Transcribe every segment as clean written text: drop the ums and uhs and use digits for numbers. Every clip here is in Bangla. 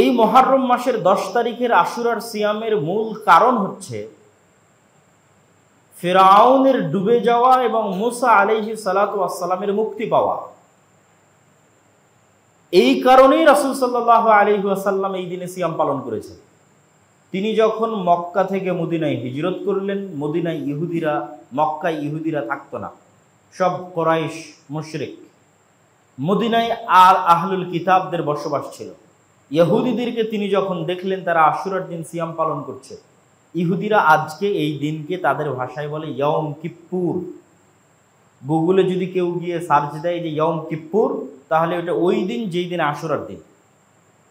এই মুহররম মাসের 10 তারিখের আশুরার সিয়ামের মূল কারণ হচ্ছে ফিরআউনের ডুবে যাওয়া এবং মুসা আলাইহিস সালাতু ওয়াস সালামের মুক্তি পাওয়া। এই কারণেই রাসূল সাল্লাল্লাহু আলাইহি ওয়াসাল্লাম এই দিনে সিয়াম পালন করেছেন। তিনি যখন মক্কা থেকে মদিনায় হিজরত করলেন, মদিনায় ইহুদিরা, মক্কায় ইহুদিরা থাকতো না, সব কুরাইশ মুশরিক। মদিনায় আর আহলুল কিতাবদের বসবাস ছিল। ইহুদিদেরকে তিনি যখন দেখলেন তারা আশুরার দিন সিয়াম পালন করছে, ইহুদিরা আজকে এই দিনকে তাদের ভাষায় বলে ইয়ম কিপ্পুর। গুগলে যদি কেউ গিয়ে সার্চ দেয় যে ইয়ম কিপ্পুর, তাহলে ওটা ওই দিন যেই দিন আশুরার দিন।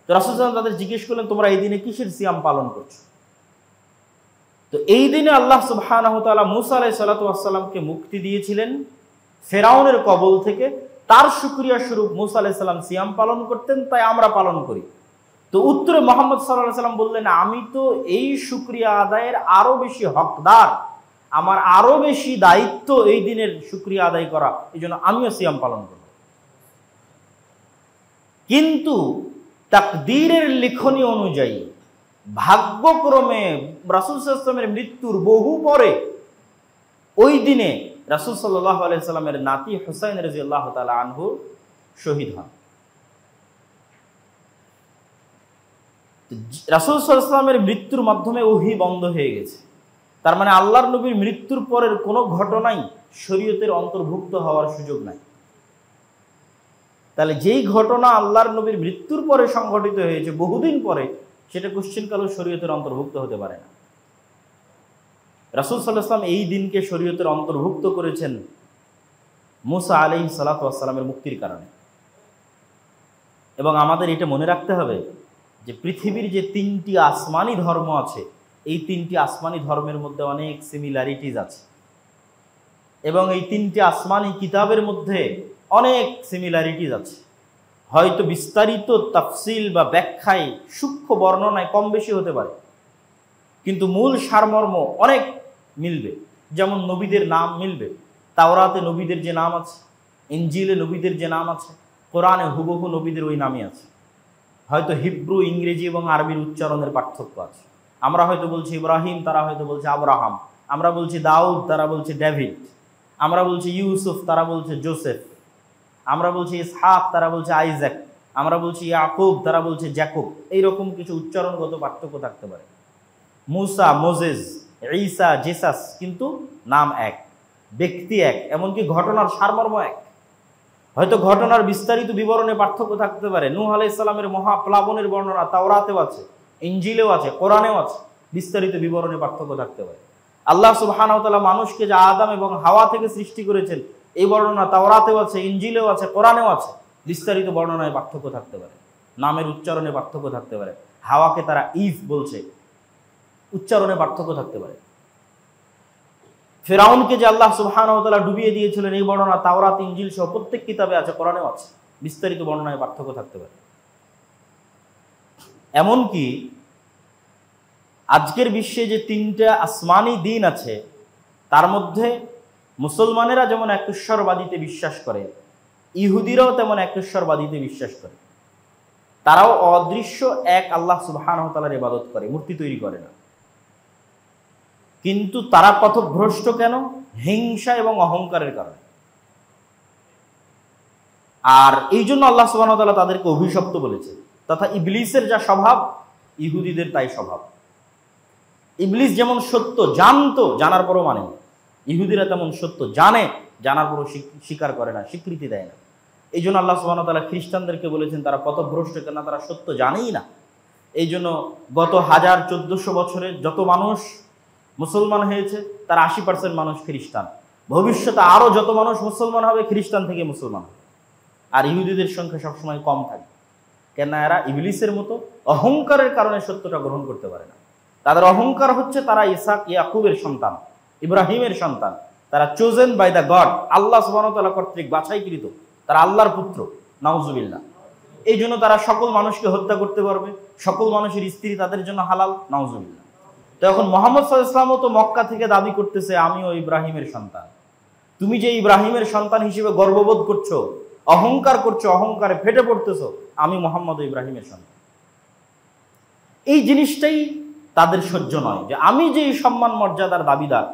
তো রাসূল সাল্লাল্লাহু আলাইহি ওয়াসাল্লাম তাদের জিজ্ঞেস করলেন, তোমরা এই দিনে কিসের সিয়াম পালন করছো? তো এই দিনে আল্লাহ সুবহানাহু ওয়া তাআলা মুসা আলাইহিস সালাতু ওয়াস সালামকে মুক্তি দিয়েছিলেন ফিরআউনের কবল থেকে। তার শুকরিয়া স্বরূপ মুসা আলাইহিস সালাম সিয়াম পালন করতেন, তাই আমরা পালন করি। তো উত্তরে মুহাম্মদ সাল্লাল্লাহু আলাইহি সাল্লাম বললেন, আমি তো এই শুকরিয়া আদায়ের আরো বেশি হকদার, আমার আরো বেশি দায়িত্ব এই দিনের শুকরিয়া আদায় করা, এই জন্য আমিও সিয়াম পালন করব। কিন্তু তাকদীরের লিখনী অনুযায়ী, ভাগ্যক্রমে রাসূল সাল্লাল্লাহু আলাইহি ওয়াসাল্লামের মৃত্যুর বহু পরে ওই দিনে রাসূল সাল্লাল্লাহু আলাইহি সাল্লামের নাতি হুসাইন রাদিয়াল্লাহু তাআলা আনহু শহীদ হন। রাসূল সাল্লাল্লাহু আলাইহি ওয়াসাল্লামের মৃত্যুর মাধ্যমে ওহী বন্ধ হয়ে গেছে। তার মানে আল্লাহর নবীর মৃত্যুর পরের কোনো ঘটনাই শরীয়তের অন্তর্ভুক্ত হওয়ার সুযোগ নাই। তাহলে যেই ঘটনা আল্লাহর নবীর মৃত্যুর পরে সংঘটিত হয়েছে বহুদিন পরে, সেটা কোশ্চিনকালেও শরীয়তের অন্তর্ভুক্ত হতে পারে না। রাসূল সাল্লাল্লাহু আলাইহি ওয়াসাল্লাম এই দিনকে শরীয়তের অন্তর্ভুক্ত করেছেন মুসা আলাইহিস সালাতু ওয়াস সালামের মুক্তির কারণে। এবং আমাদের এটা মনে রাখতে হবে যে পৃথিবীর যে 3টি আসমানি ধর্ম আছে, এই 3টি আসমানি ধর্মের মধ্যে অনেক সিমিলারিটিজ আছে, এবং এই 3টি আসমানি কিতাবের মধ্যে অনেক সিমিলারিটিজ আছে। হয়তো বিস্তারিত তাফসিল বা ব্যাখ্যায়, সূক্ষ্ম বর্ণনায় কম বেশি হতে পারে, কিন্তু মূল সারমর্ম অনেক মিলবে। যেমন নবীদের নাম মিলবে, তাওরাতে নবীদের যে নাম আছে, ইনজিলে নবীদের যে নাম আছে, কোরআনে হুবহু নবীদের ওই নামই আছে। হয়তো হিব্রু, ইংরেজি এবং আরবির উচ্চারণের পার্থক্য আছে। আমরা হয়তো বলছি ইব্রাহিম, তারা হয়তো বলছে আব্রাহাম। আমরা বলছি দাউদ, তারা বলছে ডেভিড। আমরা বলছি ইউসুফ, তারা বলছে জোসেফ। আমরা বলছি ইসহাক, তারা বলছে আইজাক। আমরা বলছি ইয়াকুব, তারা বলছে জ্যাকব। এইরকম কিছু উচ্চারণগত পার্থক্য থাকতে পারে। মুসা, মোজেস, ঈসা, জেসাস, কিন্তু নাম এক, ব্যক্তি এক, এমনকি ঘটনার সারমর্ম এক। হয়তো ঘটনার বিস্তারিত বিবরণে পার্থক্য থাকতে পারে। নূহ আলাইহিস সালামের মহাপ্লাবনের বর্ণনা তাওরাতেও আছে, ইনজিলেও আছে, কোরআনেও আছে, বিস্তারিত বিবরণে পার্থক্য থাকতে পারে। আল্লাহ সুবহানাহু ওয়া তাআলা মানুষকে যে আদম এবং হাওয়া থেকে সৃষ্টি করেছেন, এই বর্ণনা তাওরাতেও আছে, ইনজিলেও আছে, কোরআনেও আছে, বিস্তারিত বর্ণনায় পার্থক্য থাকতে পারে। নামের উচ্চারণে পার্থক্য থাকতে পারে। হাওয়াকে তারা ইভ বলছে, উচ্চারণে পার্থক্য থাকতে পারে। ফিরআউনকে যে আল্লাহ সুবহানাহু ওয়া তাআলা ডুবিয়ে দিয়েছিলেন, এই বর্ণনা তাওরাত, ইনজিল সহ প্রত্যেক কিতাবে আছে, কোরআনেও আছে, বিস্তারিত বর্ণনায় পার্থক্য থাকতে পারে। এমনকি আজকের বিশ্বে যে 3টা আসমানি দিন আছে, তার মধ্যে মুসলমানেরা যেমন একেশ্বরবাদীতে বিশ্বাস করে, ইহুদিরাও তেমন একেশ্বরবাদীতে বিশ্বাস করে। তারাও অদৃশ্য এক আল্লাহ সুবহানাহু ওয়া তাআলার ইবাদত করে, মূর্তি তৈরি করে না। কিন্তু তারা পথভ্রষ্ট কেন? হিংসা এবং অহংকারের কারণে। আর এই জন্য আল্লাহ সুবহানাহু ওয়া তাআলা তাদেরকে অভিশপ্ত বলেছে। তথা ইবলিসের যা স্বভাব, ইহুদিদের তাই স্বভাব। ইবলিস যেমন সত্য জানতো, জানার পরও মানে না। ইহুদিরা তেমন সত্য জানে, জানার পরও স্বীকার করে না, স্বীকৃতি দেয় না। এই জন্য আল্লাহ সুবহানাহু ওয়া তাআলা খ্রিস্টানদেরকে বলেছেন তারা পথভ্রষ্ট, কেন? তারা সত্য জানেই না। এই জন্য গত 1400 বছরে যত মানুষ মুসলমান হয়েছে, তার 80% মানুষ খ্রিস্টান। ভবিষ্যতে আরও যত মানুষ মুসলমান হবে, খ্রিস্টান থেকে মুসলমান হবে। আর ইহুদিদের সংখ্যা সবসময় কম থাকে, কেন? এরা ইবলিসের মতো অহংকারের কারণে সত্যটা গ্রহণ করতে পারে না। তাদের অহংকার হচ্ছে তারা ইসহাক, ইয়াকুবের সন্তান, ইব্রাহিমের সন্তান। তারা চোজেন বাই দ্য গড, আল্লাহ সুবহানাহু ওয়া তাআলা কর্তৃক বাছাইকৃত, তারা আল্লাহর পুত্র। নাউজুবিল্লাহ। এই জন্য তারা সকল মানুষকে হত্যা করতে পারবে, সকল মানুষের স্ত্রী তাদের জন্য হালাল। নাউজুবিল্লাহ। তো এখন মুহাম্মদ সাল্লাল্লাহু আলাইহি ওয়াসাল্লামও তো মক্কা থেকে দাবি করতেছে, আমিও ইব্রাহিমের সন্তান। তুমি যে ইব্রাহিমের সন্তান হিসেবে গর্ববোধ করছো, অহংকার করছো, অহংকারে ফেটে পড়তেছো, আমি মুহাম্মদ ইব্রাহিমের সন্তান। এই জিনিসটাই তাদের সহ্য নয়, যে আমি যে এই সম্মান মর্যাদার দাবিদার,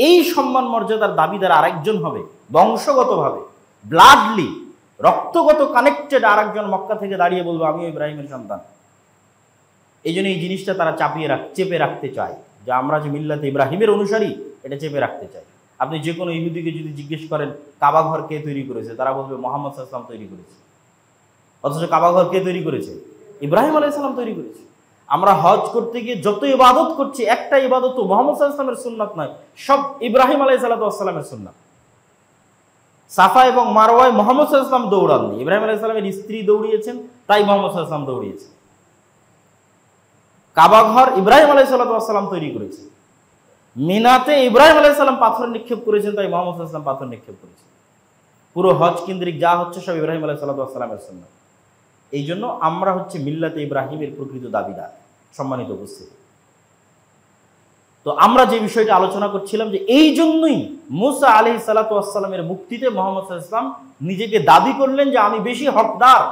এই সম্মান মর্যাদার দাবিদার আরেকজন হবে বংশগতভাবে, ব্লাডলি, রক্তগত কানেক্টেড আরেকজন মক্কা থেকে দাঁড়িয়ে বলবো আমিও ইব্রাহিমের সন্তান। এই জন্য এই জিনিসটা তারা চেপে রাখতে চায়, যে আমরা যে মিল্লাতে ইব্রাহিমের অনুসারী, এটা চেপে রাখতে চাই। আপনি যে কোনো ইহুদিকে যদি জিজ্ঞেস করেন কাবা ঘর কে তৈরি করেছে, তারা বলবে মুহাম্মদ সাল্লাল্লাহু আলাইহি ওয়াসাল্লাম তৈরি করেছে। অথচ কাবা ঘর কে তৈরি করেছে? ইব্রাহিম আলাইহিস সালাম তৈরি করেছে। আমরা হজ করতে গিয়ে যত ইবাদত করছি, একটা ইবাদত তো মুহাম্মদ সাল্লাল্লাহু আলাইহি ওয়াসাল্লামের সুন্নাত নয়, সব ইব্রাহিম আলাইহিস সালামের সুন্নাত। সাফা এবং মারওয়ায় মুহাম্মদ সাল্লাল্লাহু আলাইহি ওয়াসাল্লাম দৌড়াননি, ইব্রাহিম আলাইহিস সালামের স্ত্রী দৌড়িয়েছেন, তাই মুহাম্মদ সাল্লাল্লাহু আলাইহি ওয়াসাল্লাম দৌড়িয়েছেন। কাবা ঘর ইব্রাহিম আলাইহিস সালাম তৈরি করেছে। মিনাতে ইব্রাহিম আলাইহিস সালাম পাথর নিক্ষেপ করেছেন, তাই মুহাম্মদ সাল্লাল্লাহু আলাইহি ওয়াসাল্লাম পাথর নিক্ষেপ করেছেন। পুরো হজ কেন্দ্রিক যা হচ্ছে সব ইব্রাহিম আলাইহিস সালামের সুন্নাত। এই জন্য আমরা হচ্ছে মিল্লাতে ইব্রাহিমের প্রকৃত দাবিদার। সম্মানিত উপস্থিতি, তো আমরা যে বিষয়টা আলোচনা করছিলাম, যে এই জন্যই মুসা আলাইহিস সালামের মুক্তিতে মুহাম্মদ সাল্লাল্লাহু আলাইহি ওয়াসাল্লাম নিজেকে দাবি করলেন যে আমি বেশি হকদার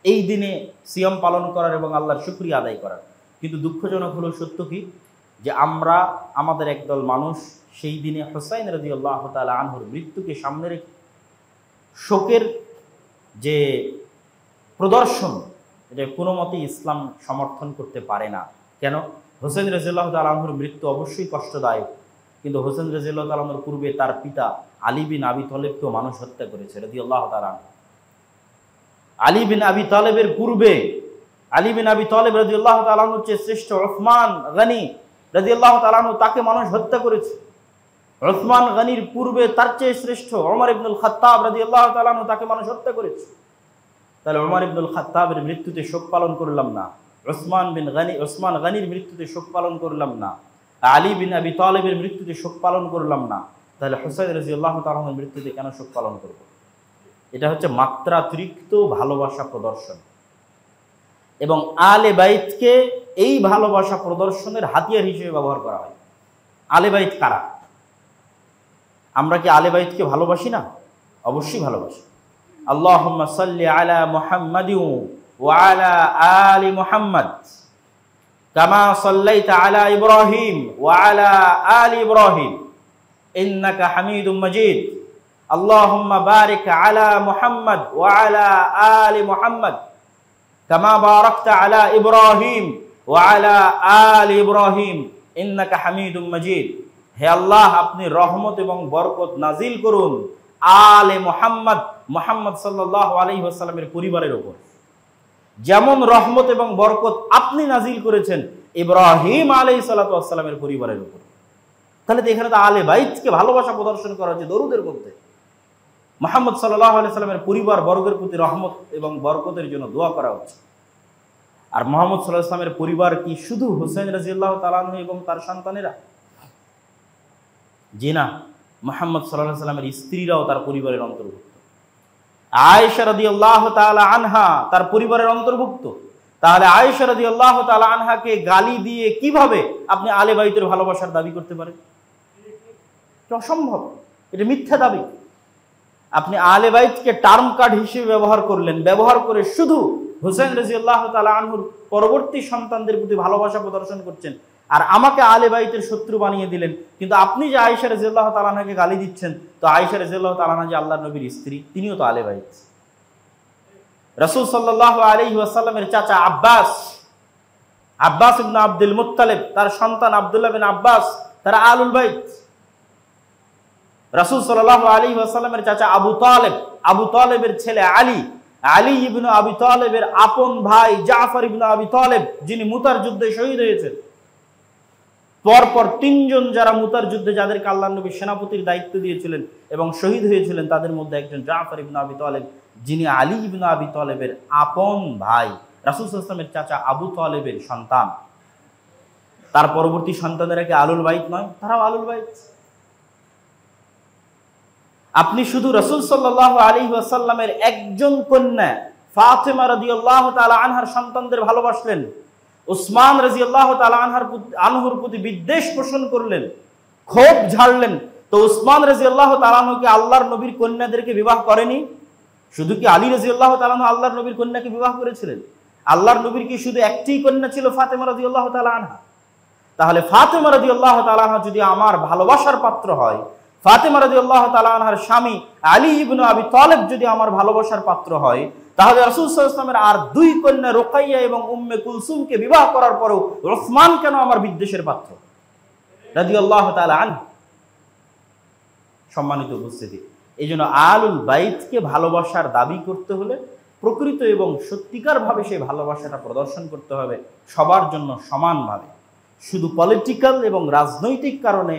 এই দিনে সিয়াম পালন করার এবং আল্লাহর শুকরিয়া আদায় করার। কিন্তু দুঃখজনক হলো সত্য কি, যে আমরা আমাদের একদল মানুষ সেই দিনে হুসাইন রাদিয়াল্লাহু তাআলা আনহুর মৃত্যুকে সামনে রেখে শোকের যে প্রদর্শন, এটা কোনো মতেই ইসলাম সমর্থন করতে পারে না। কেন? হোসেন রাদিয়াল্লাহু তাআলা আনহুর মৃত্যু অবশ্যই কষ্টদায়ক, কিন্তু হোসেন রাদিয়াল্লাহু তাআলা আনহুর পূর্বে তার পিতা আলী বিন আবি তালেবকেও মানুষ হত্যা করেছে রাদিয়াল্লাহু তাআলা আনহু। আলী বিন আবি তালেবের পূর্বে আলী বিন আবি তালেব রাদিয়াল্লাহু তাআলা আনহুর চেয়ে শ্রেষ্ঠ উসমান গনি রাদিয়াল্লাহু তাআলা আনহু, তাকে মানুষ হত্যা করেছে। উসমান গনির পূর্বে তার চেয়ে শ্রেষ্ঠ ওমর ইবনুল খাত্তাব রাদিয়াল্লাহু তাআলা আনহু, তাকে মানুষ হত্যা করেছে। তাহলে ওমর ইবনুল খাত্তাবের মৃত্যুতে শোক পালন করলাম না, উসমান গনির মৃত্যুতে শোক পালন করলাম না, আলী বিন আবি তালেবের মৃত্যুতে শোক পালন করলাম না, তাহলে হুসাইন রাদিয়াল্লাহু তাআলা আনহুর মৃত্যুতে কেন শোক পালন করব? এটা হচ্ছে মাত্রাতিরিক্ত ভালোবাসা প্রদর্শন, এবং আলে বাইতকে এই ভালোবাসা প্রদর্শনের হাতিয়ার হিসেবে ব্যবহার করা হয়। আলে বাইত কারা? আমরা কি আলে বাইতকে ভালোবাসি না? অবশ্যই ভালোবাসি। আল্লাহুম্মা সাল্লি আলা মুহাম্মাদিন ওয়া আলা আলি মুহাম্মাদ কামা সাল্লাইতা আলা ইব্রাহিম ওয়া আলা আলি ইব্রাহিম ইন্নাকা হামিদুম মাজিদ। আল্লাহুম্মা বারিক আলা মুহাম্মাদ ওয়া আলা আলি মুহাম্মাদ কামা বারাকতা আলা ইব্রাহিম ওয়া আলা আলি ইব্রাহিম ইন্নাকা হামিদুম মাজিদ। হে আল্লাহ, আপনি রহমত এবং বরকত নাজিল করুন আলে মুহাম্মদ, মুহাম্মদ সাল্লাল্লাহু আলাইহি ওয়াসাল্লামের পরিবারের উপর, যেমন রহমত এবং বরকত আপনি নাজিল করেছেন ইব্রাহিম আলাইহিস সালামের পরিবারের উপর। তাহলে তো এখানে তো আলে বাইতকে ভালোবাসা প্রদর্শন করা হচ্ছে দরুদের মধ্যে। মুহাম্মদ সাল্লাল্লাহু আলাইহি ওয়াসাল্লামের পরিবার বর্গের প্রতি রহমত এবং বরকতের জন্য দোয়া করা হচ্ছে। আর মুহাম্মদ সাল্লাল্লাহু আলাইহি ওয়াসাল্লামের পরিবার কি শুধু হুসাইন রাদিয়াল্লাহু তাআলা আনহু এবং তার সন্তানেরা? জি না, মুহাম্মদ সাল্লাল্লাহু আলাইহি ওয়াসাল্লামের স্ত্রীরাও তার পরিবারের অন্তর্ভুক্ত। আয়েশা রাদিয়াল্লাহু তাআলা আনহা তার পরিবারের অন্তর্ভুক্ত। তাহলে আয়েশা রাদিয়াল্লাহু তাআলা আনহাকে গালি দিয়ে কিভাবে আপনি আলে বাইতের ভালোবাসার দাবি করতে পারেন? এটা অসম্ভব, এটা মিথ্যা দাবি। আপনি আলে বাইতকে টার্ম কার্ড হিসেবে ব্যবহার করলেন, ব্যবহার করে শুধু হুসাইন রাদিয়াল্লাহু তাআলা আনহুর পরবর্তী সন্তানদের প্রতি ভালোবাসা প্রদর্শন করছেন, আর আমাকে আলে বাইতের শত্রু বানিয়ে দিলেন। কিন্তু আপনি যে আয়েশা রাদিয়াল্লাহু তাআলা আনহাকে গালি দিচ্ছেন, তো আয়েশা রাদিয়াল্লাহু তাআলা আনহা যে আল্লাহর নবীর স্ত্রী, তিনিও তো আলে বাইত। রাসূল সাল্লাল্লাহু আলাইহি ওয়াসাল্লামের চাচা আব্বাস ইবনে আব্দুল মুত্তালিব, তার সন্তান আব্দুল্লাহ বিন আব্বাস, তারা আলুল বাইত। রাসূল সাল্লাল্লাহু আলাইহি ওয়াসাল্লামের চাচা আবু তালেবের ছেলে আলী ইবনে আবি তালেবের আপন ভাই জাফর ইবনে আবি তালেব, যিনি মুতার যুদ্ধে শহীদ হয়েছেন। পরপর তিনজন যারা মুতার যুদ্ধে যাদেরকে আল্লাহর নবী সেনাপতির দায়িত্ব দিয়েছিলেন এবং শহীদ হয়েছিলেন, তাদের মধ্যে একজন জাফর ইবনে আবি তালেব, যিনি আলী ইবনে আবি তালেবের আপন ভাই, রাসূল সাল্লাল্লাহু আলাইহি ওয়াসাল্লামের চাচা আবু তালেবের সন্তান। তার পরবর্তী সন্তানেরা কি আলুল বাইত নয়? তারাও আলুল বাইত। আপনি শুধু রাসূল সাল্লাল্লাহু আলাইহি ওয়াসাল্লামের একজন কন্যা ফাতেমা রাদিয়াল্লাহু তাআলা আনহার সন্তানদের ভালোবাসলেন, উসমান রাদিয়াল্লাহু তাআলা আনহুর প্রতি বিদ্বেষ পোষণ করলেন, ক্ষোভ ঝাড়লেন। তো উসমান রাদিয়াল্লাহু তাআলা আনহুকে আল্লাহর নবীর কন্যাদেরকে বিবাহ করেনি? শুধু কি আলী রাদিয়াল্লাহু তাআলা আনহু আল্লাহর নবীর কন্যাকে বিবাহ করেছিলেন? আল্লাহর নবীর কি শুধু একটি কন্যা ছিল ফাতেমা রাদিয়াল্লাহু তাআলা আনহা? তাহলে ফাতেমা রাদিয়াল্লাহু তাআলা আনহা যদি আমার ভালোবাসার পাত্র হয়, ফাতেমা রাদিয়াল্লাহু তাআলা আনহার স্বামী আলী ইবনে আবি তালেব যদি আমার ভালোবাসার পাত্র হয়, তাহলে রাসূল সাল্লাল্লাহু আলাইহি ওয়াসাল্লামের আর দুই কন্যা রুকাইয়া এবং উম্মে কুলসুমকে বিবাহ করার পরেও উসমান কেন আমার বিদ্বেষের পাত্র রাদিয়াল্লাহু তাআলা আনহু? সম্মানিত উপস্থিতি, এই জন্য আলুল বাইতকে ভালোবাসার দাবি করতে হলে প্রকৃত এবং সত্যিকার ভাবে সেই ভালোবাসাটা প্রদর্শন করতে হবে সবার জন্য সমানভাবে। শুধু পলিটিক্যাল এবং রাজনৈতিক কারণে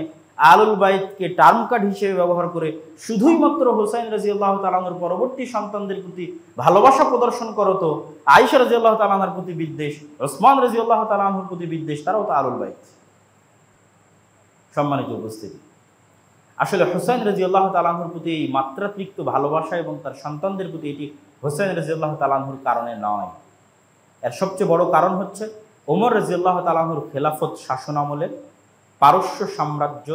আলুল বাইতকে টার্ম কার্ড হিসেবে ব্যবহার করে শুধুই মাত্র হোসাইন রাদিয়াল্লাহু তাআলা আনহুর পরবর্তী সন্তানদের প্রতি ভালোবাসা প্রদর্শন করতো, আয়েশা রাদিয়াল্লাহু তাআলা আনহার প্রতি বিদ্বেষ, ওসমান রাদিয়াল্লাহু তাআলা আনহুর প্রতি বিদ্বেষ, তারাও তো আলুল বাইত। সম্মানিত উপস্থিতি, আসলে হোসাইন রাদিয়াল্লাহু তাআলা আনহুর প্রতি এই মাত্রাতিরিক্ত ভালোবাসা এবং তার সন্তানদের প্রতি এটি হোসাইন রাদিয়াল্লাহু তাআলা আনহুর কারণে নয়। এর সবচেয়ে বড় কারণ হচ্ছে ওমর রাদিয়াল্লাহু তাআলা আনহুর খেলাফত শাসন আমলে পারস্য সাম্রাজ্য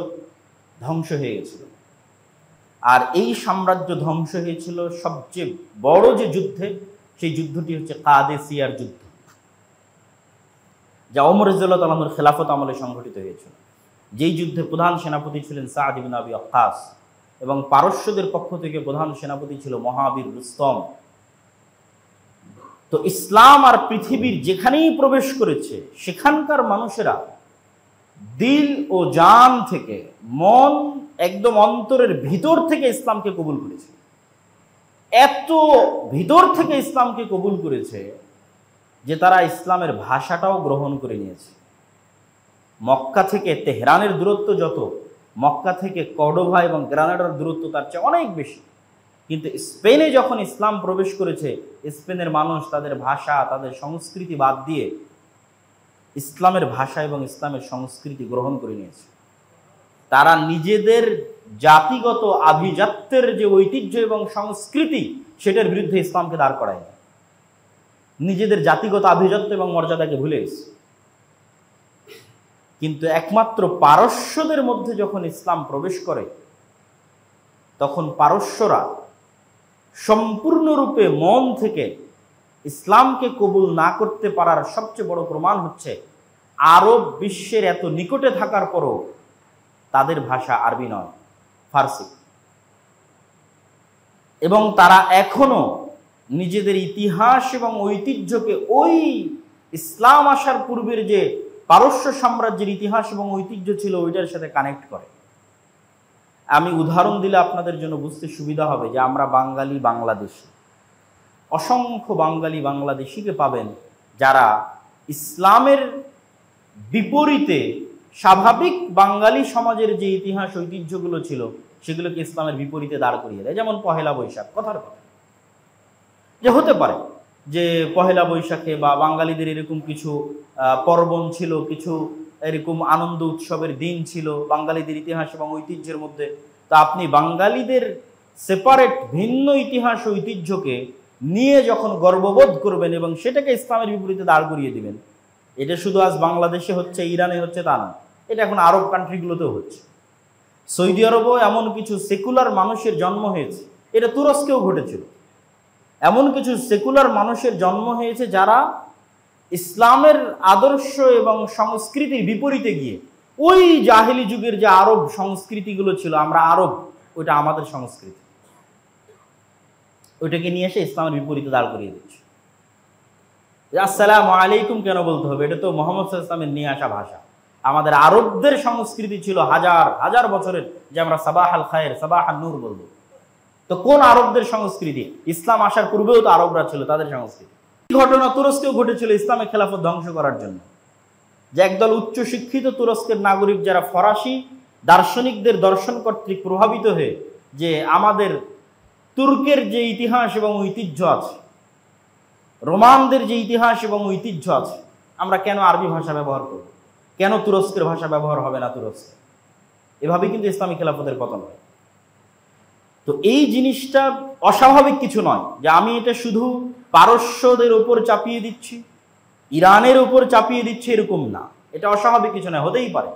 ধ্বংস হয়ে গেছিল। আর এই সাম্রাজ্য ধ্বংস হয়েছিল সবচেয়ে বড় যে যুদ্ধে, সেই যুদ্ধটি হচ্ছে কাদেসিয়ার যুদ্ধ, যা ওমর রাদিয়াল্লাহু তাআলা আনহুর খেলাফত আমলে সংঘটিত হয়েছিল। যেই যুদ্ধে প্রধান সেনাপতি ছিলেন সাদ ইবনে আবি ওয়াক্কাস এবং পারস্যদের পক্ষ থেকে প্রধান সেনাপতি ছিল মহাবীর রুস্তম। তো ইসলাম আর পৃথিবীর যেখানেই প্রবেশ করেছে সেখানকার মানুষেরা দিল ও জান থেকে, মন একদম অন্তরের ভিতর থেকে ইসলামকে কবুল করেছে। এত ভিতর থেকে ইসলামকে কবুল করেছে যে তারা ইসলামের ভাষাটাও গ্রহণ করে নিয়েছে। মক্কা থেকে তেহরানের দূরত্ব যত, মক্কা থেকে কর্ডোভা এবং গ্রানাডার দূরত্ব তার চেয়ে অনেক বেশি। কিন্তু স্পেনে যখন ইসলাম প্রবেশ করেছে, স্পেনের মানুষ তাদের ভাষা, তাদের সংস্কৃতি বাদ দিয়ে ইসলামের ভাষা এবং ইসলামের সংস্কৃতি গ্রহণ করে নিয়েছে। তারা নিজেদের জাতিগত আভিজাত্যের যে ঐতিহ্য এবং সংস্কৃতি, সেটার বিরুদ্ধে ইসলামকে দাঁড় করায়, নিজেদের জাতিগত আভিজাত্য এবং মর্যাদাকে ভুলে গেছে। কিন্তু একমাত্র পারস্যদের মধ্যে যখন ইসলাম প্রবেশ করে, তখন পারস্যরা সম্পূর্ণরূপে মন থেকে ইসলামকে কবুল না করতে পারার সবচেয়ে বড় প্রমাণ হচ্ছে আরব বিশ্বের এত নিকটে থাকার পরও তাদের ভাষা আরবি নয়, ফার্সি। এবং তারা এখনো নিজেদের ইতিহাস এবং ঐতিহ্যকে ওই ইসলাম আসার পূর্বের যে পারস্য সাম্রাজ্যের ইতিহাস এবং ঐতিহ্য ছিল ওইটার সাথে কানেক্ট করে। আমি উদাহরণ দিলে আপনাদের জন্য বুঝতে সুবিধা হবে যে আমরা বাঙালি বাংলাদেশি, অসংখ্য বাঙালি বাংলাদেশিকে পাবেন যারা ইসলামের বিপরীতে স্বাভাবিক বাঙালি সমাজের যে ইতিহাস ঐতিহ্যগুলো ছিল সেগুলোকে ইসলামের বিপরীতে দাঁড় করিয়ে দেয়। যেমন পহেলা বৈশাখ, কথার কথা যে হতে পারে যে পহেলা বৈশাখে বা বাঙালিদের এরকম কিছু পার্বণ ছিল, কিছু এরকম আনন্দ উৎসবের দিন ছিল বাঙালিদের ইতিহাস এবং ঐতিহ্যের মধ্যে। তা আপনি বাঙালিদের সেপারেট ভিন্ন ইতিহাস ঐতিহ্যকে নিয়ে যখন গর্ববোধ করবেন এবং সেটাকে ইসলামের বিপরীতে দাঁড় করিয়ে দিবেন, এটা শুধু আজ বাংলাদেশে হচ্ছে, ইরানে হচ্ছে তা না, এটা এখন আরব কান্ট্রিগুলোতেও হচ্ছে। সৌদি আরবেও এমন কিছু সেকুলার মানুষের জন্ম হয়েছে, এটা তুরস্কেও ঘটেছিল। এমন কিছু সেকুলার মানুষের জন্ম হয়েছে যারা ইসলামের আদর্শ এবং সংস্কৃতির বিপরীতে গিয়ে ওই জাহেলি যুগের যে আরব সংস্কৃতিগুলো ছিল, আমরা আরব, ওইটা আমাদের সংস্কৃতি, ওইটাকে নিয়ে এসে ইসলামের বিপরীতে দাঁড় করিয়ে দিচ্ছে। আসসালামু আলাইকুম কেন বলতে হবে? এটা তো মুহাম্মদ সাল্লাল্লাহু আলাইহি ওয়াসাল্লামের নিয়ে আসা ভাষা। আমাদের আরবদের সংস্কৃতি ছিল হাজার হাজার বছরের, যে আমরা সাবাহ আল খায়ের, সাবাহ আল নূর বলবো। তো কোন আরবদের সংস্কৃতি? ইসলাম আসার পূর্বেও তো আরবরা ছিল, তাদের সংস্কৃতি। ঘটনা তুরস্কেও ঘটেছিল ইসলামের খেলাফত ধ্বংস করার জন্য, যে একদল উচ্চ শিক্ষিত তুরস্কের নাগরিক যারা ফরাসি দার্শনিকদের দর্শন কর্তৃক প্রভাবিত হয়ে যে আমাদের তুর্কের যে ইতিহাস এবং ঐতিহ্য আছে, রোমানদের যে ইতিহাস এবং ঐতিহ্য আছে, আমরা কেন আরবি ভাষা ব্যবহার করব, কেন তুরস্কের ভাষা ব্যবহার হবে না তুরস্কে? এভাবে কিন্তু ইসলামী খেলাফতের পতন হয়। তো এই জিনিসটা অস্বাভাবিক কিছু নয় যে আমি এটা শুধু পারস্যদের উপর চাপিয়ে দিচ্ছি, ইরানের উপর চাপিয়ে দিচ্ছি, এরকম না। এটা অস্বাভাবিক কিছু নয়, হতেই পারে,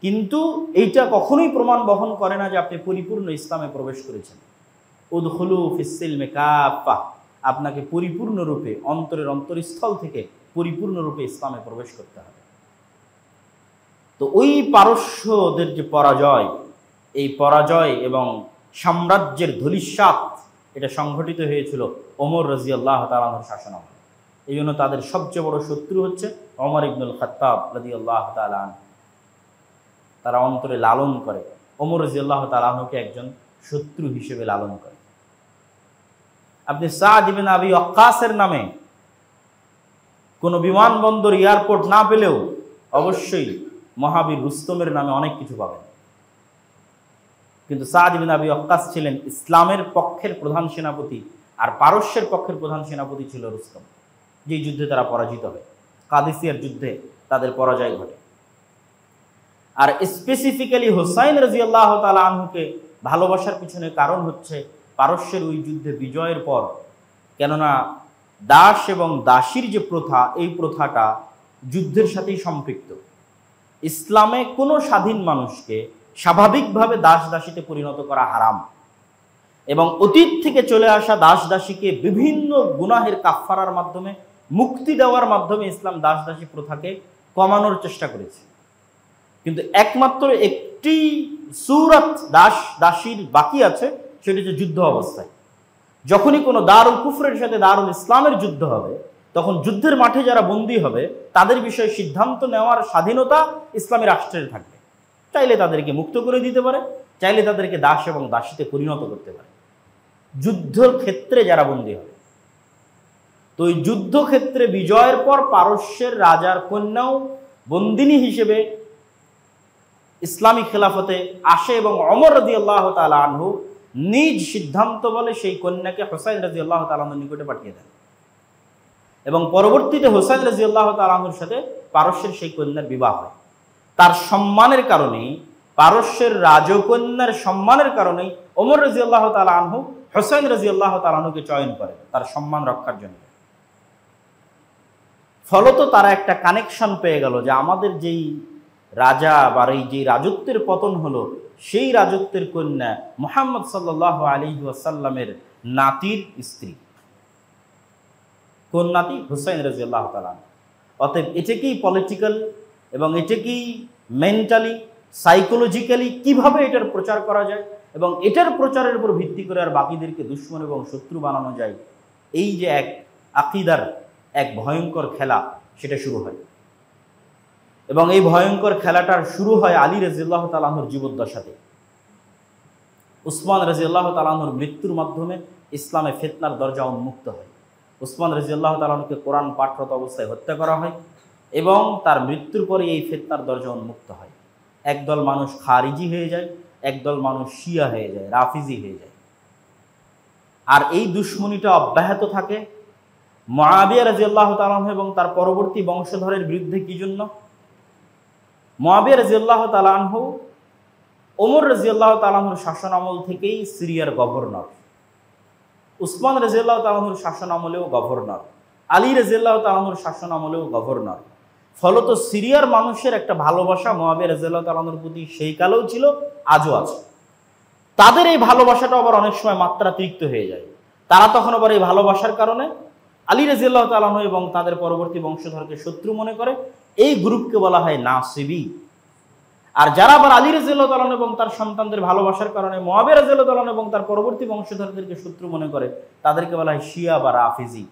কিন্তু এইটা কখনোই প্রমাণ বহন করে না যে আপনি পরিপূর্ণ ইসলামে প্রবেশ করেছেন। উদখুলু ফিস সিলমি কাফা, আপনাকে পরিপূর্ণরূপে অন্তরের অন্তরস্থল থেকে পরিপূর্ণরূপে ইসলামে প্রবেশ করতে হবে। তো ওই পারস্যদের যে পরাজয়, এই পরাজয় এবং সাম্রাজ্যের ধূলিসাৎ এটা সংঘটিত হয়েছিল ওমর রাদিয়াল্লাহু তাআলা আনহুর শাসনামলে। এই জন্য তাদের সবচেয়ে বড় শত্রু হচ্ছে ওমর ইবনুল খাত্তাব রাদিয়াল্লাহু তাআলা আনহু। তারা অন্তরে লালন করে, ওমর রাদিয়াল্লাহু তাআলা আনহুকে একজন শত্রু হিসেবে লালন করে। আপনি সাদ ইবনে আবি ওয়াক্কাসের নামে কোনো বিমানবন্দর এয়ারপোর্ট না পেলেও অবশ্যই মহাবীর রুস্তমের নামে অনেক কিছু পাবেন। কিন্তু সাদ ইবনে আবি ওয়াক্কাস ছিলেন ইসলামের পক্ষের প্রধান সেনাপতি, আর পারস্যের পক্ষের প্রধান সেনাপতি ছিল রুস্তম, যেই যুদ্ধে তারা পরাজিত হয়। কাদিসিয়ার যুদ্ধে তাদের পরাজয় ঘটে। আর স্পেসিফিক্যালি হুসাইন রাদিয়াল্লাহু তাআলা আনহুকে ভালোবাসার পিছনে কারণ হচ্ছে পারস্যের ওই যুদ্ধে বিজয়ের পর, কেননা দাস এবং দাসীর যে প্রথা, এই প্রথাটা যুদ্ধের সাথেই সম্পৃক্ত। ইসলামে কোনো স্বাধীন মানুষকে স্বাভাবিকভাবে দাস দাসীতে পরিণত করা হারাম, এবং অতীত থেকে চলে আসা দাস দাসীকে বিভিন্ন গুনাহের কাফফারার মাধ্যমে, মুক্তি দেওয়ার মাধ্যমে ইসলাম দাস দাসী প্রথাকে কমানোর চেষ্টা করেছে। কিন্তু একমাত্র একটি সূরাত দাস দাসীর বাকি আছে, সেটি হচ্ছে যুদ্ধ অবস্থায়। যখনই কোনো দারুল কুফরের সাথে দারুল ইসলামের যুদ্ধ হবে, তখন যুদ্ধের মাঠে যারা বন্দী হবে তাদের বিষয়ে সিদ্ধান্ত নেওয়ার স্বাধীনতা ইসলামী রাষ্ট্রের থাকবে। চাইলে তাদেরকে মুক্ত করে দিতে পারে, চাইলে তাদেরকে দাস এবং দাসীতে পরিণত করতে পারে, যুদ্ধের ক্ষেত্রে যারা বন্দী হবে। তো এই যুদ্ধক্ষেত্রে বিজয়ের পর পারস্যের রাজার কন্যাও বন্দিনী হিসেবে ইসলামী খেলাফতে আসে, এবং ওমর রাদিয়াল্লাহু তাআলা আনহু নিজ সিদ্ধান্ত বলে সেই কন্যাকে হুসাইন রাদিয়াল্লাহু তাআলা আনহুর নিকটে পাঠিয়ে দেন, এবং পরবর্তীতে হুসাইন রাদিয়াল্লাহু তাআলা আনহুর সাথে পারস্যের সেই কন্যার বিবাহ হয়। তার সম্মানের কারণেই, পারস্যের রাজকন্যার সম্মানের কারণেই ওমর রাদিয়াল্লাহু তাআলা আনহু হুসাইন রাদিয়াল্লাহু তাআলা আনহুকে চয়ন করেন তার সম্মান রক্ষার জন্য। ফলত তারা একটা কানেকশন পেয়ে গেল যে আমাদের যেই রাজা বা এই যে রাজত্বের পতন হলো, সেই রাজত্বের কন্যা মুহাম্মদ সাল্লাল্লাহু আলাইহি ওয়াসাল্লামের নাতির স্ত্রী। কোন নাতি? হুসাইন রাদিয়াল্লাহু তাআলা। অতএব এটাকেই পলিটিক্যাল এবং এটাকেই মেন্টালি, সাইকোলজিক্যালি কিভাবে এটার প্রচার করা যায় এবং এটার প্রচারের উপর ভিত্তি করে আর বাকিদেরকে দুশমন এবং শত্রু বানানো যায়, এই যে এক আকীদার এক ভয়ঙ্কর খেলা, সেটা শুরু হয়। এবং এই ভয়ঙ্কর খেলাটার শুরু হয় আলী রাদিয়াল্লাহু তাআলা আনহুর জীবদ্দশাতে। উসমান রাদিয়াল্লাহু তাআলা আনহুর মৃত্যুর মাধ্যমে ইসলামে ফিতনার দরজা উন্মুক্ত হয়। উসমান রাদিয়াল্লাহু তাআলা আনহুকে কোরআন পাঠরত অবস্থায় হত্যা করা হয়, এবং তার মৃত্যুর পরে এই ফিতনার দরজা উন্মুক্ত হয়। একদল মানুষ খারিজি হয়ে যায়, একদল মানুষ শিয়া হয়ে যায়, রাফিজি হয়ে যায়। আর এই দুশমনিটা অব্যাহত থাকে মুআবিয়া রাদিয়াল্লাহু তাআলা আনহু এবং তার পরবর্তী বংশধরের বিরুদ্ধে। কি জন্য? মুআবিয়া রাদিয়াল্লাহু তাআলা আনহু ওমর রাদিয়াল্লাহু তাআলা আনহুর শাসন আমল থেকেই সিরিয়ার গভর্নর, উসমান রাদিয়াল্লাহু তাআলা আনহুর শাসন আমলেও গভর্নর, আলী রাদিয়াল্লাহু তাআলা আনহুর শাসন আমলেও গভর্নর। ফলত সিরিয়ার মানুষের একটা ভালোবাসা মুআবিয়া রাদিয়াল্লাহু তাআলা আনহুর প্রতি সেই কালেও ছিল, আজও আছে। তাদের এই ভালোবাসাটা আবার অনেক সময় মাত্রাতিরিক্ত হয়ে যায়। তারা তখন আবার এই ভালোবাসার কারণে আলী রাদিয়াল্লাহু তাআলা আনহু এবং তাদের পরবর্তী বংশধরকে শত্রু মনে করে। এই গ্রুপকে বলা হয় নাসিবী। আর যারা আবার আলী রাদিয়াল্লাহু তাআলা আনহু এবং তার সন্তানদের ভালোবাসার কারণে মুআবিয়া রাদিয়াল্লাহু তাআলা আনহু এবং তার পরবর্তী বংশধরদেরকে শত্রু মনে করে, তাদেরকে বলা হয় শিয়া বা রাফিজি।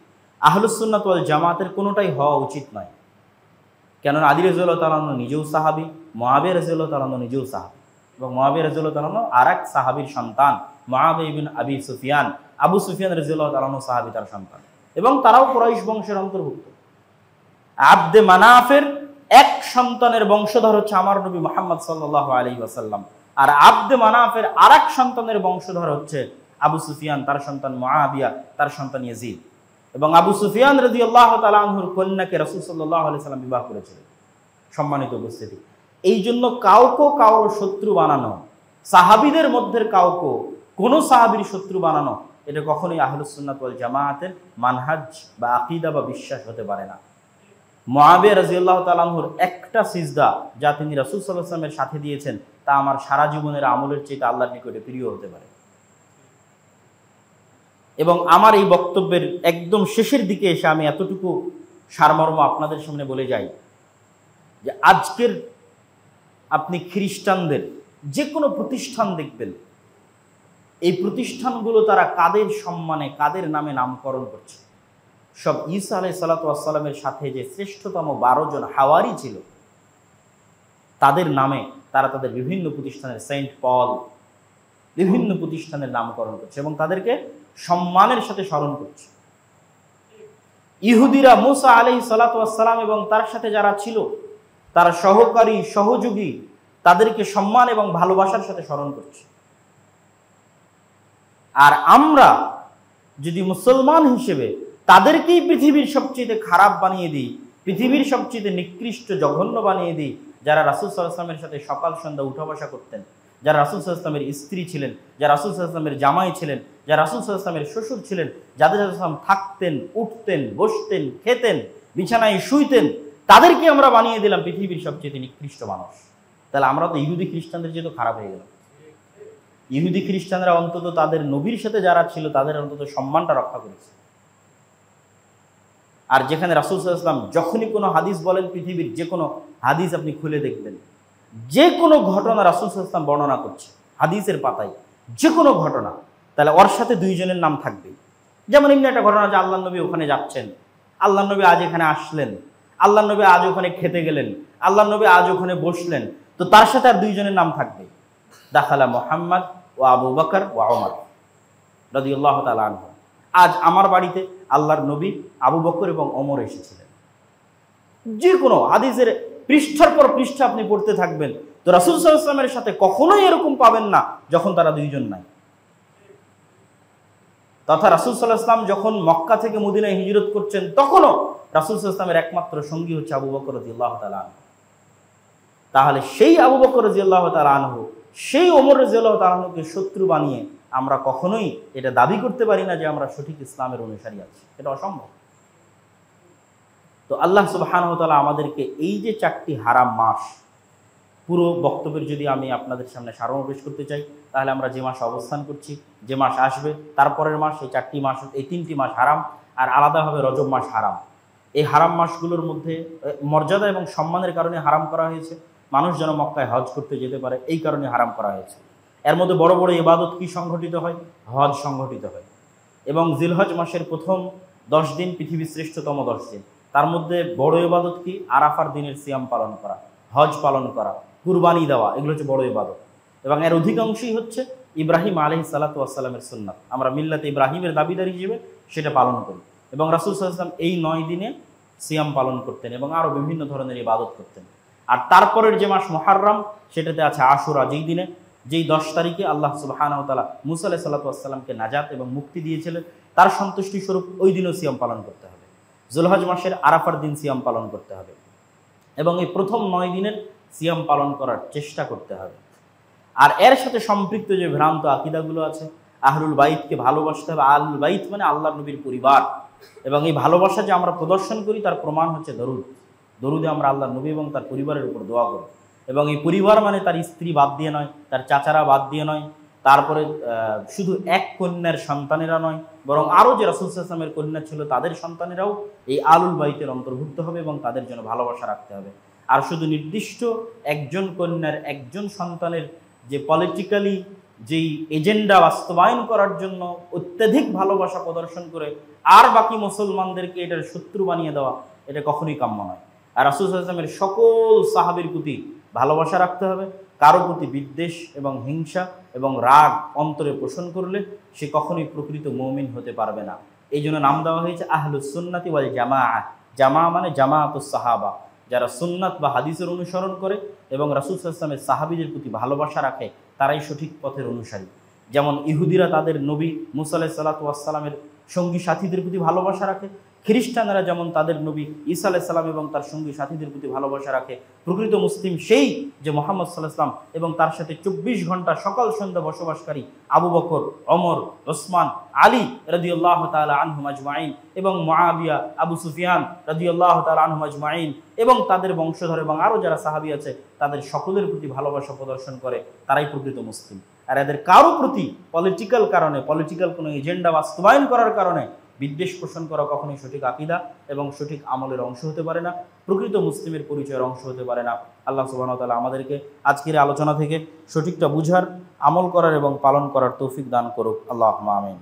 আহলুস সুন্নাত ওয়াল জামাতের কোনোটাই হওয়া উচিত নয়। কেননা আলী রাদিয়াল্লাহু তাআলা আনহু নিজেও সাহাবী, মুআবিয়া রাদিয়াল্লাহু তাআলা আনহু নিজেও সাহাবী, এবং মুআবিয়া রাদিয়াল্লাহু তাআলা আনহু আরেক সাহাবীর সন্তান মুআবিয়া ইবনে আবি সুফিয়ান, আবু সুফিয়ান রাদিয়াল্লাহু তাআলা আনহু সাহাবী, তার সন্তান, এবং তারাও কুরাইশ বংশের অন্তর্ভুক্ত। আব্দে মানাফের এক সন্তানের বংশধর হচ্ছে আমার নবী মুহাম্মদ সাল্লাল্লাহু আলাইহি ওয়াসাল্লাম, আর আব্দে মানাফের আরেক সন্তানের বংশধর হচ্ছে আবু সুফিয়ান, তার সন্তান মুআবিয়া, তার সন্তান ইয়াজিদ। এবং আবু সুফিয়ান রাদিয়াল্লাহু তাআলা আনহুর কন্যাকে রাসূল সাল্লাল্লাহু আলাইহি ওয়াসাল্লাম বিবাহ করেছিলেন। সম্মানিত উপস্থিতি, এই জন্য কাউকে কারোর শত্রু বানানো, সাহাবীদের মধ্যে কাউকে কোনো সাহাবীর শত্রু বানানো, এটা কখনোই আহলুস সুন্নাত ওয়াল জামাআতের মানহাজ বা আকীদা বা বিশ্বাস হতে পারে না। মুআবিয়া রাদিয়াল্লাহু তাআলা আনহুর একটা সিজদা যা তিনি রাসূল সাল্লাল্লাহু আলাইহি ওয়াসাল্লামের সাথে দিয়েছেন, তা আমার সারা জীবনের আমলের চেয়ে আল্লাহর নিকটে প্রিয় হতে পারে। এবং আমার এই বক্তব্যের একদম শেষের দিকে এসে আমি এতটুকু সারমর্ম আপনাদের সামনে বলে যাই যে আজকের আপনি খ্রিস্টানদের যে কোনো প্রতিষ্ঠান দেখবেন, এই প্রতিষ্ঠানগুলো তারা কাদের সম্মানে কাদের নামে নামকরণ করছে। সব ঈসা আলাইহিস সালাতু ওয়াস সালামের সাথে যে শ্রেষ্ঠতম 12 জন হাওয়ারি ছিল তাদের নামে তারা তাদের বিভিন্ন প্রতিষ্ঠানের, সেন্ট পল, বিভিন্ন প্রতিষ্ঠানের নামকরণ করছে এবং তাদেরকে সম্মানের সাথে স্মরণ করছে। ইহুদিরা মুসা আলাইহিস সালাতু ওয়াস সালাম এবং তার সাথে যারা ছিল তারা সহকারী সহযোগী, তাদেরকে সম্মান এবং ভালোবাসার সাথে স্মরণ করছে। আর আমরা যদি মুসলমান হিসেবে তাদেরকেই পৃথিবীর সবচেয়ে খারাপ বানিয়ে দিই, পৃথিবীর সবচেয়ে নিকৃষ্ট জঘন্য বানিয়ে দিই, যারা রাসূল সাল্লাল্লাহু আলাইহি ওয়াসাল্লামের সাথে সকাল সন্ধ্যা উঠা বসা করতেন, যারা রাসূল সাল্লাল্লাহু আলাইহি ওয়াসাল্লামের স্ত্রী ছিলেন, যারা রাসূল সাল্লাল্লাহু আলাইহি ওয়াসাল্লামের জামাই ছিলেন, যারা রাসূল সাল্লাল্লাহু আলাইহি ওয়াসাল্লামের শ্বশুর ছিলেন, যাদের সাথে থাকতেন, উঠতেন, বসতেন, খেতেন, বিছানায় শুইতেন, তাদেরকে আমরা বানিয়ে দিলাম পৃথিবীর সবচেয়ে নিকৃষ্ট মানুষ। তাহলে আমরা তো ইহুদি খ্রিস্টানদের চেয়ে তো খারাপ হয়ে গেলাম। ইহুদি খ্রিস্টানরা অন্তত তাদের নবীর সাথে যারা ছিল তাদের অন্তত সম্মানটা রক্ষা করেছে। আর যেখানে রাসূল সাল্লাল্লাহু আলাইহি ওয়াসাল্লাম যখনই কোনো হাদিস বলেন, পৃথিবীর যে কোনো হাদিস আপনি খুলে দেখবেন, যে কোনো ঘটনা রাসূল সাল্লাল্লাহু আলাইহি ওয়াসাল্লাম বর্ণনা করছে হাদিসের পাতায়, যে কোনো ঘটনা, তাহলে ওর সাথে দুইজনের নাম থাকবে। যেমন এমনি একটা ঘটনা যে আল্লাহ নবী ওখানে যাচ্ছেন, আল্লাহ নবী আজ এখানে আসলেন, আল্লাহ নবী আজ ওখানে খেতে গেলেন, আল্লাহ নবী আজ ওখানে বসলেন, তো তার সাথে আর দুইজনের নাম থাকবে, দাখালা মুহাম্মদ ও আবু বকর ও ওমর রাদিয়াল্লাহু তাআলা আনহু। আজ আমার বাড়িতে আল্লাহর নবী, আবু বকর এবং ওমর এসেছিলেন। যে কোনো হাদিসের পৃষ্ঠার পর পৃষ্ঠা আপনি পড়তে থাকবেন, তো রাসূল সাল্লাল্লাহু আলাইহি ওয়াসাল্লামের সাথে কখনোই এরকম পাবেন না যখন তারা দুইজন নাই। তথা রাসূল সাল্লাল্লাহু আলাইহি ওয়াসাল্লাম যখন মক্কা থেকে মদিনায় হিজরত করছেন, তখনও রাসূল সাল্লাল্লাহু আলাইহি ওয়াসাল্লামের একমাত্র সঙ্গী হচ্ছে আবু বকর রাদিয়াল্লাহু তাআলা আনহু। তাহলে সেই আবু বকর রাদিয়াল্লাহু তাআলা আনহু, সেই ওমর রাদিয়াল্লাহু তাআলা আনহুকে শত্রু বানিয়ে আমরা কখনোই এটা দাবি করতে পারি না যে আমরা সঠিক ইসলামের অনুসারী আছি, এটা অসম্ভব। তো আল্লাহ সুবহানাহু ওয়া তাআলা আমাদেরকে এই যে 4টি হারাম মাস, পুরো বক্তব্যের যদি আমি আপনাদের সামনে সারমর্ম করতে চাই, তাহলে আমরা যে মাসে অবস্থান করছি, যে মাস আসবে তারপরের মাস, এই 4টি মাস, এই 3টি মাস হারাম, আর আলাদাভাবে রজব মাস হারাম। এই হারাম মাসগুলোর মধ্যে মর্যাদা এবং সম্মানের কারণে হারাম করা হয়েছে। মানুষ যেন মক্কায় হজ করতে যেতে পারে, এই কারণে হারাম করা হয়েছে। এর মধ্যে বড় বড় ইবাদত কি সংঘটিত হয়? হজ সংঘটিত হয়। এবং জিলহজ মাসের প্রথম 10 দিন পৃথিবীর শ্রেষ্ঠতম 10 দিন। তার মধ্যে বড় ইবাদত কি? আরাফার দিনের সিয়াম পালন করা, হজ পালন করা, কুরবানি দেওয়া, এগুলো হচ্ছে বড় ইবাদত। এবং এর অধিকাংশই হচ্ছে ইব্রাহিম আলাইহিস সালাতু ওয়াস সালামের সুন্নাত। আমরা মিল্লাতে ইব্রাহিমের দাবিদার হিসেবে সেটা পালন করি। এবং রাসূল সাল্লাল্লাহু আলাইহি ওয়াসাল্লাম এই 9 দিনে সিয়াম পালন করতেন এবং আরও বিভিন্ন ধরনের ইবাদত করতেন। আর তারপরের যে মাস মুহররম, সেটাতে আছে আশুরা, যেই 10 তারিখে আল্লাহ সুবহানাহু ওয়া তাআলা মুসা আলাইহিস সালাতু ওয়াস সালামকে নাজাত এবং মুক্তি দিয়েছিলেন, তার সন্তুষ্টি স্বরূপ ওই দিনও সিয়াম পালন করতে হবে। যুলহজ মাসের আরাফার দিন সিয়াম পালন করতে হবে এবং এই প্রথম 9 দিনের সিয়াম পালন করার চেষ্টা করতে হবে। আর এর সাথে সম্পৃক্ত যে ভ্রান্ত আকীদাগুলো আছে, আহলুল বাইতকে ভালোবাসতে হবে। আহলুল বাইত মানে আল্লাহর নবীর পরিবার, এবং এই ভালোবাসা যে আমরা প্রদর্শন করি তার প্রমাণ হচ্ছে দরুদে আমরা আল্লাহর নবী এবং তার পরিবারের উপর দোয়া করি। এবং এই পরিবার মানে তার স্ত্রী বাদ দিয়ে নয়, তার চাচারা বাদ দিয়ে নয়, তারপরে শুধু এক কন্যার সন্তানেরা নয়, বরং আরও যে রাসূল সাল্লাল্লাহু আলাইহি ওয়াসাল্লামের কন্যা ছিল তাদের সন্তানেরাও এই আহলুল বাইতের অন্তর্ভুক্ত হবে এবং তাদের জন্য ভালোবাসা রাখতে হবে। আর শুধু নির্দিষ্ট একজন কন্যার, একজন সন্তানের যে পলিটিক্যালি যেই এজেন্ডা বাস্তবায়ন করার জন্য অত্যধিক ভালোবাসা প্রদর্শন করে আর বাকি মুসলমানদেরকে এটার শত্রু বানিয়ে দেওয়া, এটা কখনোই কাম্য নয়। আর রাসূল সাল্লাল্লাহু আলাইহি ওয়াসাল্লামের সকল সাহাবীর প্রতি ভালোবাসা রাখতে হবে। কারো প্রতি বিদ্বেষ এবং হিংসা এবং রাগ অন্তরে পোষণ করলে সে কখনোই প্রকৃত মুমিন হতে পারবে না। এই জন্য নাম দেওয়া হয়েছে আহলুস সুন্নাতি ওয়াল জামাআহ। জামা মানে জামাআতুস সাহাবা, যারা সুন্নাত বা হাদিসের অনুসরণ করে এবং রাসূল সাল্লাল্লাহু আলাইহি ওয়াসাল্লামের সাহাবীদের প্রতি ভালোবাসা রাখে, তারাই সঠিক পথের অনুসারী। যেমন ইহুদিরা তাদের নবী মুসা আলাইহিস সালাতু ওয়াস সালামের সঙ্গী সাথীদের প্রতি ভালোবাসা রাখে, খ্রিস্টানরা যেমন তাদের নবী ঈসা আলাইহিস সালাম এবং তার সঙ্গী সাথীদের প্রতি ভালোবাসা রাখে। প্রকৃত মুসলিম সেই যে মুহাম্মদ সাল্লাল্লাহু আলাইহি ওয়াসাল্লাম এবং তার সাথে 24 ঘন্টা সকাল সন্ধ্যা বসবাসকারী আবু বকর, ওমর, ওসমান, আলী রাদিয়াল্লাহু তাআলা আনহুম আজমাইন এবং মুআবিয়া, আবু সুফিয়ান রাদিয়াল্লাহু তাআলা আনহুম আজমাইন এবং তাদের বংশধর এবং আরও যারা সাহাবী আছে, তাদের সকলের প্রতি ভালোবাসা প্রদর্শন করে, তারাই প্রকৃত মুসলিম। আর এদের কারো প্রতি পলিটিক্যাল কারণে, পলিটিক্যাল কোনো এজেন্ডা বাস্তবায়ন করার কারণে বিদ্বেষ পোষণ করা কখনোই সঠিক আকীদা এবং সঠিক আমলের অংশ হতে পারে না, প্রকৃত মুসলিমের পরিচয়ের অংশ হতে পারে না। আল্লাহ সুবহানাহু ওয়া তাআলা আমাদেরকে আজকের আলোচনা থেকে সঠিকটা বুঝার, আমল করার এবং পালন করার তৌফিক দান করুক। আল্লাহুম্মা আমিন।